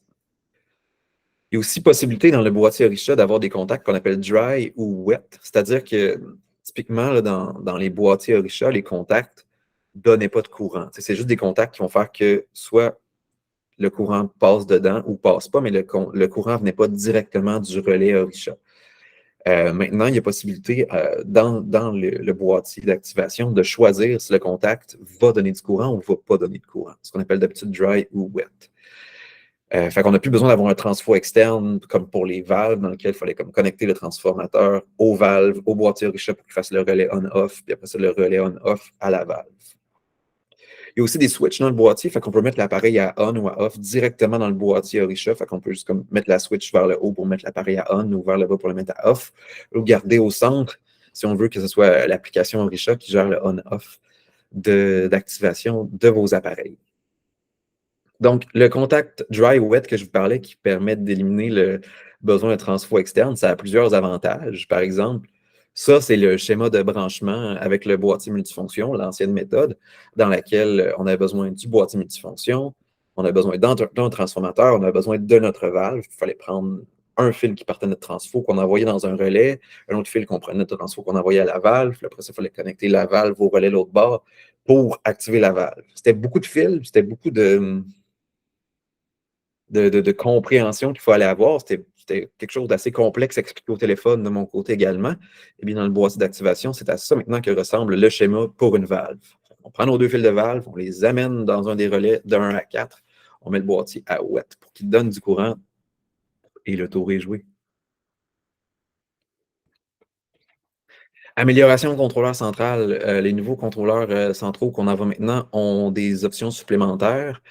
Il y a aussi possibilité dans le boîtier Orisha d'avoir des contacts qu'on appelle dry ou wet. C'est-à-dire que, typiquement, là, dans les boîtiers Orisha, les contacts ne donnaient pas de courant. C'est juste des contacts qui vont faire que soit le courant passe dedans ou passe pas, mais le courant ne venait pas directement du relais Orisha. Maintenant, il y a possibilité dans le boîtier d'activation de choisir si le contact va donner du courant ou ne va pas donner de courant, ce qu'on appelle d'habitude dry ou wet. Fait qu'on n'a plus besoin d'avoir un transfo externe comme pour les valves dans lequel il fallait comme connecter le transformateur aux valves, au boîtier Orisha pour qu'il fasse le relais on-off, puis après ça, le relais on-off à la valve. Il y a aussi des switches dans le boîtier, fait qu'on peut mettre l'appareil à on ou à off directement dans le boîtier Orisha, fait qu'on peut juste comme mettre la switch vers le haut pour mettre l'appareil à on ou vers le bas pour le mettre à off, ou garder au centre si on veut que ce soit l'application Orisha qui gère le on-off d'activation de vos appareils. Donc, le contact dry ou wet que je vous parlais qui permet d'éliminer le besoin de transfo externe, ça a plusieurs avantages. Par exemple, ça, c'est le schéma de branchement avec le boîtier multifonction, l'ancienne méthode, dans laquelle on a besoin du boîtier multifonction, on a besoin d'un transformateur, on a besoin de notre valve. Il fallait prendre un fil qui partait de notre transfo qu'on envoyait dans un relais, un autre fil qu'on prenait notre transfo qu'on envoyait à la valve. Puis après ça, il fallait connecter la valve au relais de l'autre bord pour activer la valve. C'était beaucoup de fils, c'était beaucoup de compréhension qu'il faut aller avoir. C'était quelque chose d'assez complexe à expliquer au téléphone de mon côté également. Et bien, dans le boîtier d'activation, c'est à ça maintenant que ressemble le schéma pour une valve. On prend nos 2 fils de valve, on les amène dans un des relais de 1 à 4, on met le boîtier à wet pour qu'il donne du courant et le tour est joué. Amélioration contrôleur central. Les nouveaux contrôleurs centraux qu'on en voit maintenant ont des options supplémentaires.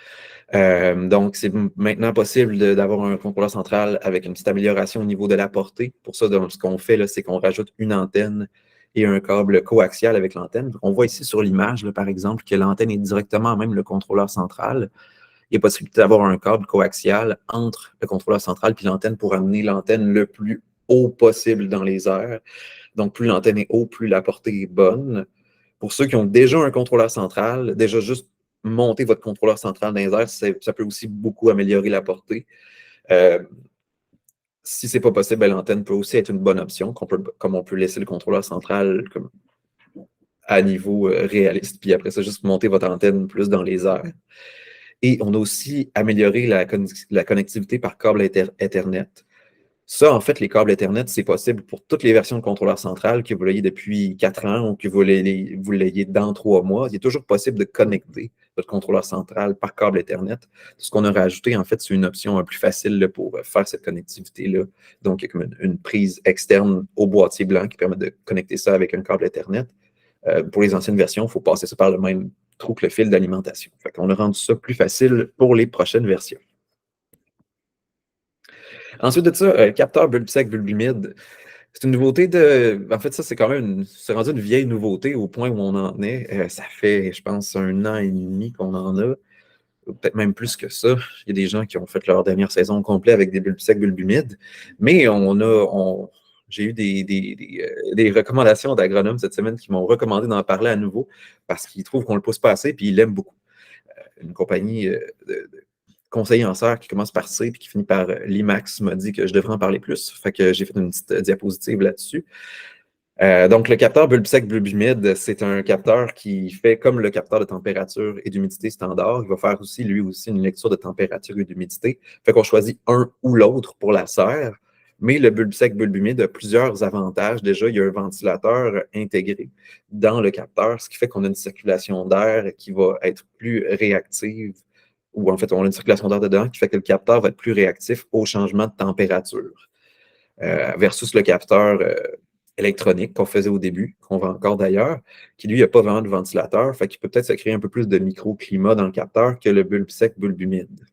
Donc, c'est maintenant possible d'avoir un contrôleur central avec une petite amélioration au niveau de la portée. Pour ça, donc, ce qu'on fait, c'est qu'on rajoute une antenne et un câble coaxial avec l'antenne. On voit ici sur l'image, par exemple, que l'antenne est directement même le contrôleur central. Il y a possibilité d'avoir un câble coaxial entre le contrôleur central et l'antenne pour amener l'antenne le plus haut possible dans les airs. Donc, plus l'antenne est haut, plus la portée est bonne. Pour ceux qui ont déjà un contrôleur central, déjà juste monter votre contrôleur central dans les airs, ça peut aussi beaucoup améliorer la portée. Si ce n'est pas possible, l'antenne peut aussi être une bonne option, comme on peut laisser le contrôleur central à niveau réaliste, puis après ça, juste monter votre antenne plus dans les airs. Et on a aussi amélioré la connectivité par câble Ethernet. Ça, en fait, les câbles Ethernet, c'est possible pour toutes les versions de contrôleur central, que vous l'ayez depuis 4 ans ou que vous l'ayez dans 3 mois. Il est toujours possible de connecter votre contrôleur central par câble Ethernet. Ce qu'on a rajouté, en fait, c'est une option plus facile pour faire cette connectivité-là. Donc, il y a comme une prise externe au boîtier blanc qui permet de connecter ça avec un câble Ethernet. Pour les anciennes versions, il faut passer ça par le même trou que le fil d'alimentation. On a rendu ça plus facile pour les prochaines versions. Ensuite de ça, capteur bulbe sec, bulbe humide. C'est une nouveauté En fait, ça, c'est quand même c'est rendu une vieille nouveauté au point où on en est. Ça fait, je pense, 1 an et demi qu'on en a, ou peut-être même plus que ça. Il y a des gens qui ont fait leur dernière saison au complet avec des bulbes secs, bulbes humides. Mais j'ai eu des recommandations d'agronomes cette semaine qui m'ont recommandé d'en parler à nouveau parce qu'ils trouvent qu'on ne le pousse pas assez et ils l'aiment beaucoup. Une compagnie de conseiller en serre qui commence par C et qui finit par Limax m'a dit que je devrais en parler plus. Fait que j'ai fait une petite diapositive là-dessus. Donc, le capteur bulbe sec, bulbe humide, c'est un capteur qui fait comme le capteur de température et d'humidité standard. Il va faire aussi, lui aussi, une lecture de température et d'humidité. Fait qu'on choisit un ou l'autre pour la serre. Mais le bulbe sec, bulbe humide a plusieurs avantages. Déjà, il y a un ventilateur intégré dans le capteur, ce qui fait qu'on a une circulation d'air qui va être plus réactive, ou en fait, on a une circulation d'air dedans qui fait que le capteur va être plus réactif au changement de température. Versus le capteur électronique qu'on faisait au début, qu'on vend encore d'ailleurs, qui lui n'a pas vraiment de ventilateur, fait qu'il peut peut-être se créer un peu plus de microclimat dans le capteur que le bulbe sec, bulbe humide.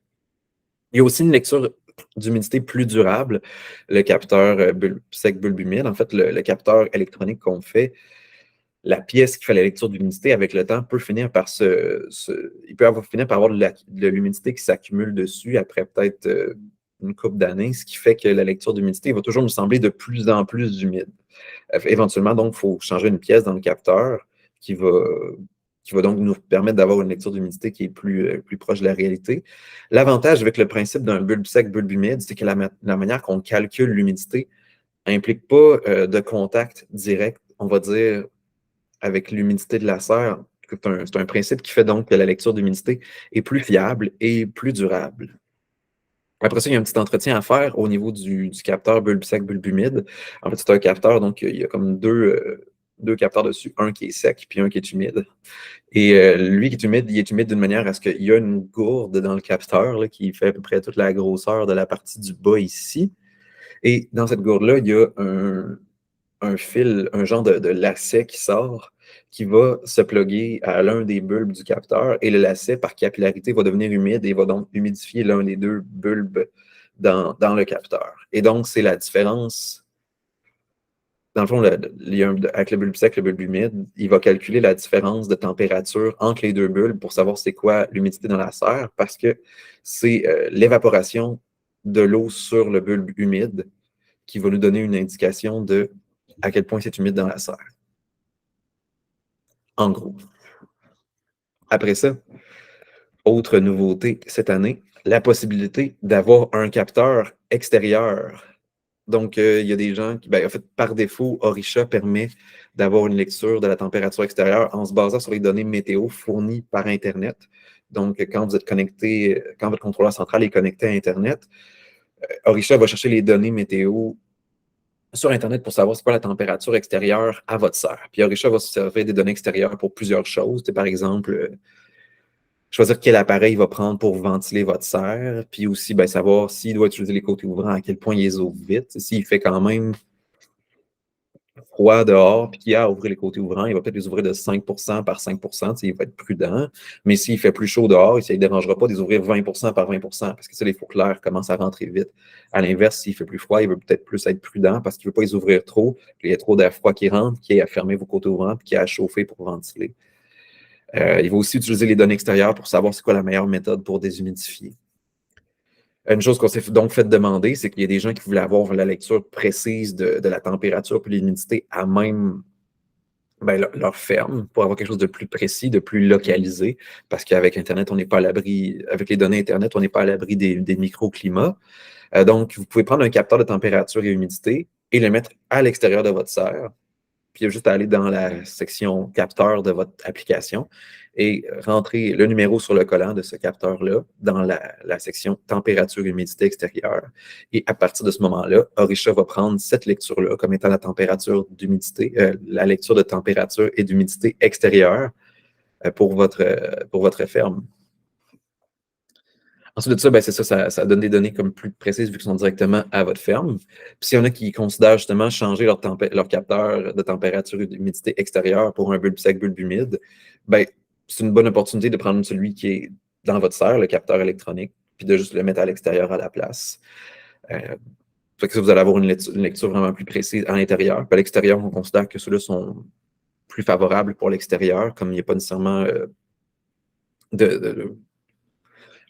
Il y a aussi une lecture d'humidité plus durable, le capteur bulbe sec, bulbe humide. En fait, le capteur électronique qu'on fait, la pièce qui fait la lecture d'humidité avec le temps peut finir par il peut finir par avoir de l'humidité qui s'accumule dessus après peut-être une couple d'années, ce qui fait que la lecture d'humidité va toujours nous sembler de plus en plus humide. Éventuellement, donc, il faut changer une pièce dans le capteur qui va, qui va donc nous permettre d'avoir une lecture d'humidité qui est plus proche de la réalité. L'avantage avec le principe d'un bulbe sec, bulbe humide, c'est que la manière qu'on calcule l'humidité n'implique pas de contact direct, on va dire, avec l'humidité de la serre. C'est un principe qui fait donc que la lecture d'humidité est plus fiable et plus durable. Après ça, il y a un petit entretien à faire au niveau du capteur bulbe sec, bulbe humide. En fait, c'est un capteur, donc il y a comme deux capteurs dessus, un qui est sec puis un qui est humide. Et lui qui est humide, il est humide d'une manière à ce qu'il y a une gourde dans le capteur là, qui fait à peu près toute la grosseur de la partie du bas ici. Et dans cette gourde-là, il y a un fil, un genre de lacet qui sort, qui va se plugger à l'un des bulbes du capteur. Et le lacet, par capillarité, va devenir humide et va donc humidifier l'un des deux bulbes dans le capteur. Et donc, c'est la différence. Dans le fond, avec le bulbe sec, le bulbe humide, il va calculer la différence de température entre les deux bulbes pour savoir c'est quoi l'humidité dans la serre, parce que c'est l'évaporation de l'eau sur le bulbe humide qui va nous donner une indication de à quel point c'est humide dans la serre. En gros. Après ça, autre nouveauté cette année, la possibilité d'avoir un capteur extérieur. Donc, il y a des gens qui, en fait, par défaut, Orisha permet d'avoir une lecture de la température extérieure en se basant sur les données météo fournies par Internet. Donc, quand vous êtes connecté, quand votre contrôleur central est connecté à Internet, Orisha va chercher les données météo sur Internet pour savoir c'est quoi la température extérieure à votre serre. Puis Orisha va se servir des données extérieures pour plusieurs choses. Par exemple, choisir quel appareil il va prendre pour ventiler votre serre, puis aussi savoir s'il doit utiliser les côtés ouvrants, à quel point il les ouvre vite. S'il fait quand même froid dehors, puis qu'il a à ouvrir les côtés ouvrants, il va peut-être les ouvrir de 5% par 5%, il va être prudent. Mais s'il fait plus chaud dehors, ça ne dérangera pas de les ouvrir 20% par 20%, parce que ça, les faux clairs commencent à rentrer vite. À l'inverse, s'il fait plus froid, il veut peut-être plus être prudent parce qu'il ne veut pas les ouvrir trop, qu'il y ait trop d'air froid qui rentre, qui ait à fermer vos côtés ouvrants, puis qui ait à chauffer pour ventiler. Il va aussi utiliser les données extérieures pour savoir c'est quoi la meilleure méthode pour déshumidifier. Une chose qu'on s'est donc fait demander, c'est qu'il y a des gens qui voulaient avoir la lecture précise de la température et de l'humidité à même leur ferme pour avoir quelque chose de plus précis, de plus localisé, parce qu'avec Internet, on n'est pas à l'abri, avec les données Internet, on n'est pas à l'abri des microclimats. Donc, vous pouvez prendre un capteur de température et humidité et le mettre à l'extérieur de votre serre. Puis il y a juste à aller dans la section capteur de votre application et rentrer le numéro sur le collant de ce capteur-là dans la section température et humidité extérieure. Et à partir de ce moment-là, Orisha va prendre cette lecture-là comme étant la température d'humidité, la lecture de température et d'humidité extérieure pour votre ferme. Ensuite de ça, c'est ça donne des données comme plus précises vu qu'elles sont directement à votre ferme. Puis s'il y en a qui considèrent justement changer leur capteur de température et d'humidité extérieure pour un bulbe sec, bulbe humide, c'est une bonne opportunité de prendre celui qui est dans votre serre, le capteur électronique, puis de juste le mettre à l'extérieur à la place. Fait que ça, vous allez avoir une lecture vraiment plus précise à l'intérieur. Puis à l'extérieur, on considère que ceux-là sont plus favorables pour l'extérieur, comme il n'y a pas nécessairement de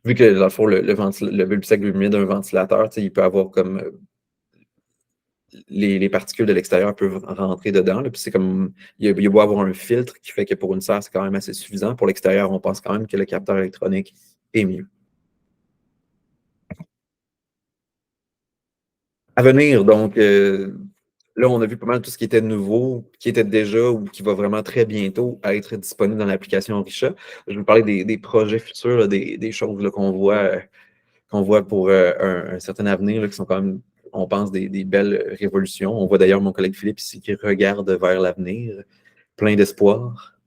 vu que dans le fond, le bulbe sec humide d'un ventilateur, il peut avoir comme les particules de l'extérieur peuvent rentrer dedans. Là, puis c'est comme il y a beau avoir un filtre qui fait que pour une serre, c'est quand même assez suffisant. Pour l'extérieur, on pense quand même que le capteur électronique est mieux. À venir, donc, là, on a vu pas mal tout ce qui était nouveau, qui était déjà ou qui va vraiment très bientôt être disponible dans l'application Orisha. Je vais vous parler des projets futurs, là, des choses là, qu'on voit pour un certain avenir, là, qui sont quand même, on pense, des belles révolutions. On voit d'ailleurs mon collègue Philippe ici qui regarde vers l'avenir, plein d'espoir.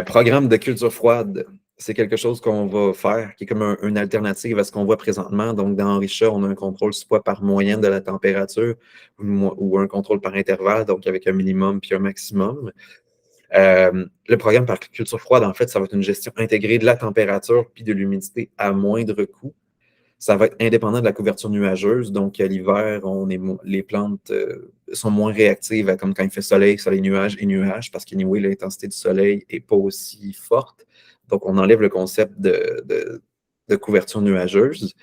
Programme de culture froide, c'est quelque chose qu'on va faire, qui est comme une alternative à ce qu'on voit présentement. Donc, dans Enricha, on a un contrôle soit par moyenne de la température ou un contrôle par intervalle, donc avec un minimum puis un maximum. Le programme par culture froide, en fait, ça va être une gestion intégrée de la température puis de l'humidité à moindre coût. Ça va être indépendant de la couverture nuageuse. Donc, à l'hiver, les plantes sont moins réactives à comme quand il fait soleil, soleil, nuage et nuage, parce qu'anyway, l'intensité du soleil n'est pas aussi forte. Donc, on enlève le concept de couverture nuageuse.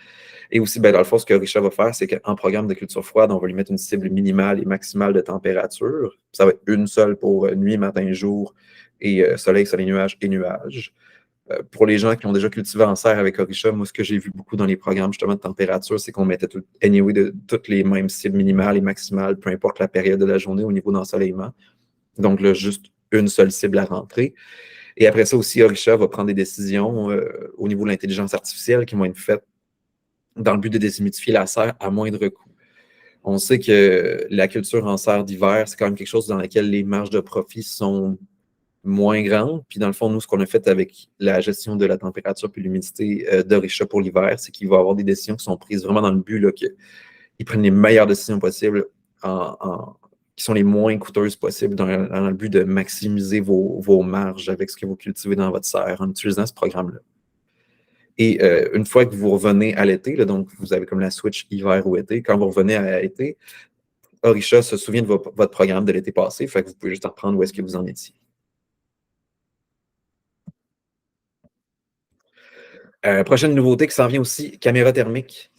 Et aussi, ben, dans le fond, ce que Richard va faire, c'est qu'en programme de culture froide, on va lui mettre une cible minimale et maximale de température. Ça va être une seule pour nuit, matin, jour, et soleil, soleil, nuage et nuage. Pour les gens qui ont déjà cultivé en serre avec Orisha, moi, ce que j'ai vu beaucoup dans les programmes justement de température, c'est qu'on mettait anyway, toutes les mêmes cibles minimales et maximales, peu importe la période de la journée au niveau d'ensoleillement. Donc là, juste une seule cible à rentrer. Et après ça aussi, Orisha va prendre des décisions au niveau de l'intelligence artificielle qui vont être faites dans le but de déshumidifier la serre à moindre coût. On sait que la culture en serre d'hiver, c'est quand même quelque chose dans lequel les marges de profit sont moins grande. Puis dans le fond, nous, ce qu'on a fait avec la gestion de la température puis l'humidité d'Orisha pour l'hiver, c'est qu'il va y avoir des décisions qui sont prises vraiment dans le but qu'ils prennent les meilleures décisions possibles qui sont les moins coûteuses possibles dans le but de maximiser vos marges avec ce que vous cultivez dans votre serre en utilisant ce programme-là. Et une fois que vous revenez à l'été, donc vous avez comme la switch hiver ou été, quand vous revenez à l'été, Orisha se souvient de votre programme de l'été passé, fait que vous pouvez juste reprendre où est-ce que vous en étiez. Prochaine nouveauté qui s'en vient aussi, caméra thermique.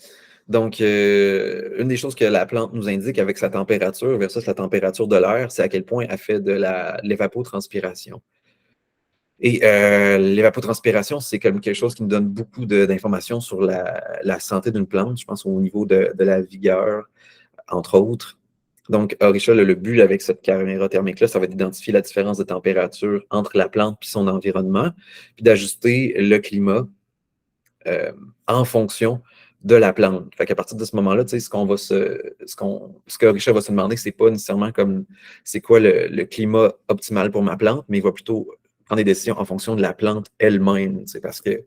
Donc, une des choses que la plante nous indique avec sa température versus la température de l'air, c'est à quel point elle fait de l'évapotranspiration. Et l'évapotranspiration, c'est comme quelque chose qui nous donne beaucoup d'informations sur la santé d'une plante, je pense au niveau de la vigueur, entre autres. Donc, Orisha, le but avec cette caméra thermique-là, ça va être d'identifier la différence de température entre la plante et son environnement, puis d'ajuster le climat en fonction de la plante. Fait qu'à partir de ce moment-là, tu sais, ce que Richard va se demander, c'est pas nécessairement comme c'est quoi le climat optimal pour ma plante, mais il va plutôt prendre des décisions en fonction de la plante elle-même. Parce que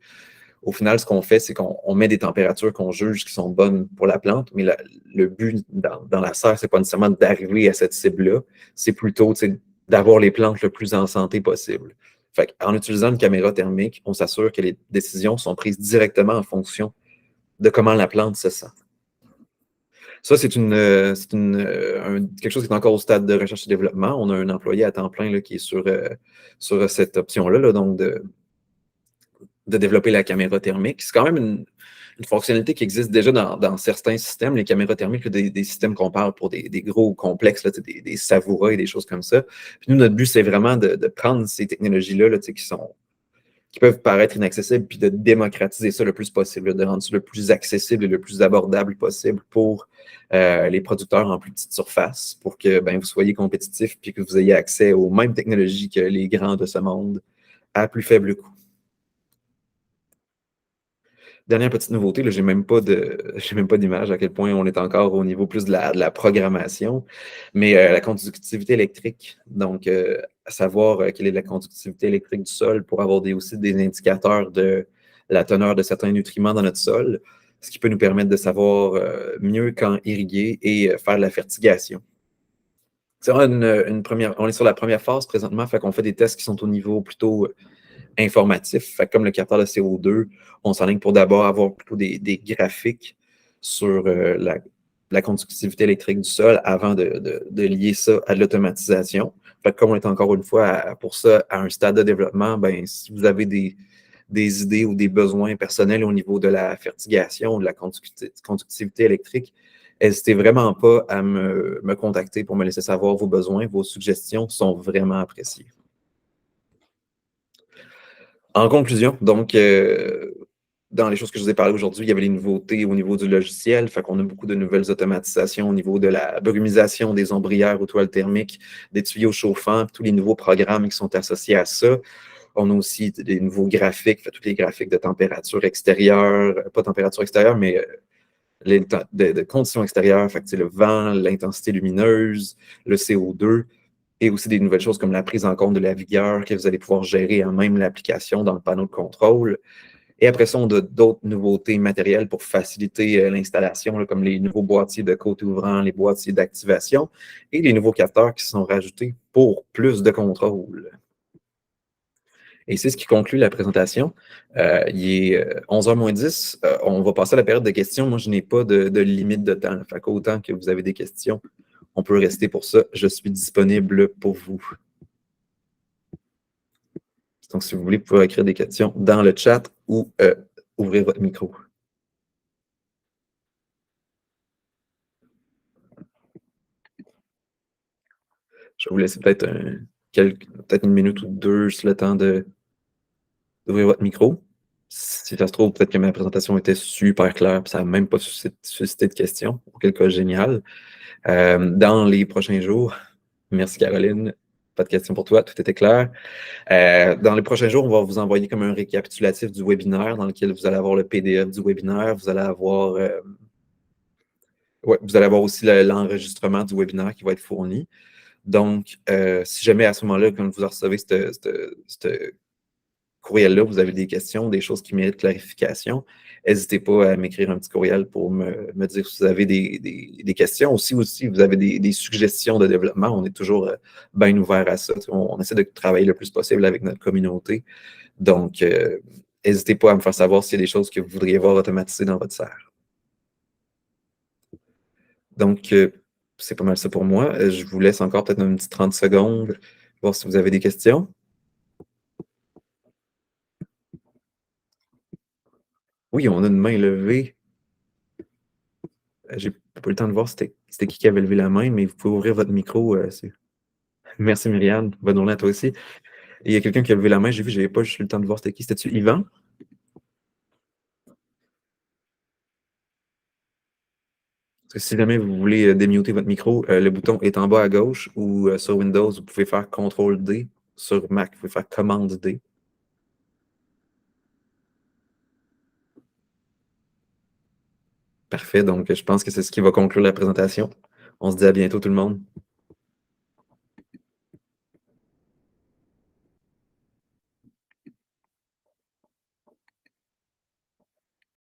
au final, ce qu'on fait, c'est qu'on met des températures qu'on juge qui sont bonnes pour la plante, mais le but dans la serre, c'est pas nécessairement d'arriver à cette cible-là, c'est plutôt d'avoir les plantes le plus en santé possible. Fait en utilisant une caméra thermique, on s'assure que les décisions sont prises directement en fonction de comment la plante se sent. Ça, c'est quelque chose qui est encore au stade de recherche et développement. On a un employé à temps plein là, qui est sur cette option-là, là, donc de développer la caméra thermique. C'est quand même une fonctionnalité qui existe déjà dans certains systèmes, les caméras thermiques, des systèmes qu'on parle pour des gros complexes, là, des savouras et des choses comme ça. Puis nous, notre but, c'est vraiment de prendre ces technologies-là là, qui peuvent paraître inaccessibles, puis de démocratiser ça le plus possible, de rendre ça le plus accessible et le plus abordable possible pour les producteurs en plus petite surface, pour que vous soyez compétitifs puis que vous ayez accès aux mêmes technologies que les grands de ce monde à plus faible coût. Dernière petite nouveauté, là, j'ai même pas d'image à quel point on est encore au niveau plus de la programmation, mais la conductivité électrique. Donc, savoir quelle est la conductivité électrique du sol pour avoir aussi des indicateurs de la teneur de certains nutriments dans notre sol, ce qui peut nous permettre de savoir mieux quand irriguer et faire de la fertigation. C'est on est sur la première phase présentement, fait qu'on fait des tests qui sont au niveau plutôt informatif. Fait comme le capteur de CO2, on s'enligne pour d'abord avoir plutôt des graphiques sur la conductivité électrique du sol avant de lier ça à de l'automatisation. Fait que comme on est encore une fois pour ça à un stade de développement, ben, si vous avez des idées ou des besoins personnels au niveau de la fertigation ou de la conductivité électrique, n'hésitez vraiment pas à me contacter pour me laisser savoir vos besoins. Vos suggestions sont vraiment appréciées. En conclusion, donc, dans les choses que je vous ai parlé aujourd'hui, il y avait les nouveautés au niveau du logiciel. Fait qu'on a beaucoup de nouvelles automatisations au niveau de la brumisation des ombrières aux toiles thermiques, des tuyaux chauffants, tous les nouveaux programmes qui sont associés à ça. On a aussi des nouveaux graphiques, fait, tous les graphiques de température extérieure, pas température extérieure, mais de conditions extérieures, fait que, le vent, l'intensité lumineuse, le CO2, et aussi des nouvelles choses comme la prise en compte de la vigueur que vous allez pouvoir gérer à même l'application dans le panneau de contrôle. Et après ça, on a d'autres nouveautés matérielles pour faciliter l'installation, là, comme les nouveaux boîtiers de côté ouvrant, les boîtiers d'activation et les nouveaux capteurs qui sont rajoutés pour plus de contrôle. Et c'est ce qui conclut la présentation. Il est 11h moins 10. On va passer à la période de questions. Moi, je n'ai pas de limite de temps. Fait qu'autant que vous avez des questions, on peut rester pour ça. Je suis disponible pour vous. Donc, si vous voulez, vous pouvez écrire des questions dans le chat ou ouvrir votre micro. Je vais vous laisser peut-être une minute ou deux sur le temps d'ouvrir votre micro. Si ça se trouve, peut-être que ma présentation était super claire, puis ça n'a même pas suscité de questions, auquel cas génial. Dans les prochains jours, merci Caroline, pas de questions pour toi, tout était clair. Dans les prochains jours, on va vous envoyer comme un récapitulatif du webinaire dans lequel vous allez avoir le PDF du webinaire, vous allez avoir, vous allez avoir aussi l'enregistrement du webinaire qui va être fourni. Donc, si jamais à ce moment-là, quand vous recevez ce courriel-là, vous avez des questions, des choses qui méritent clarification, n'hésitez pas à m'écrire un petit courriel pour me dire si vous avez des questions. Aussi, vous avez des suggestions de développement. On est toujours bien ouvert à ça. On essaie de travailler le plus possible avec notre communauté. Donc, n'hésitez pas à me faire savoir s'il y a des choses que vous voudriez voir automatisées dans votre serre. Donc, c'est pas mal ça pour moi. Je vous laisse encore peut-être une petite 30 secondes, voir si vous avez des questions. Oui, on a une main levée. J'ai pas eu le temps de voir c'était qui avait levé la main, mais vous pouvez ouvrir votre micro. Merci Myriam. Bonne journée à toi aussi. Et il y a quelqu'un qui a levé la main, j'ai vu, j'avais pas juste eu le temps de voir c'était qui. C'était-tu Yvan? Parce que si jamais vous voulez démuter votre micro, le bouton est en bas à gauche ou sur Windows, vous pouvez faire CTRL-D. Sur Mac, vous pouvez faire Commande-D. Parfait, donc je pense que c'est ce qui va conclure la présentation. On se dit à bientôt tout le monde.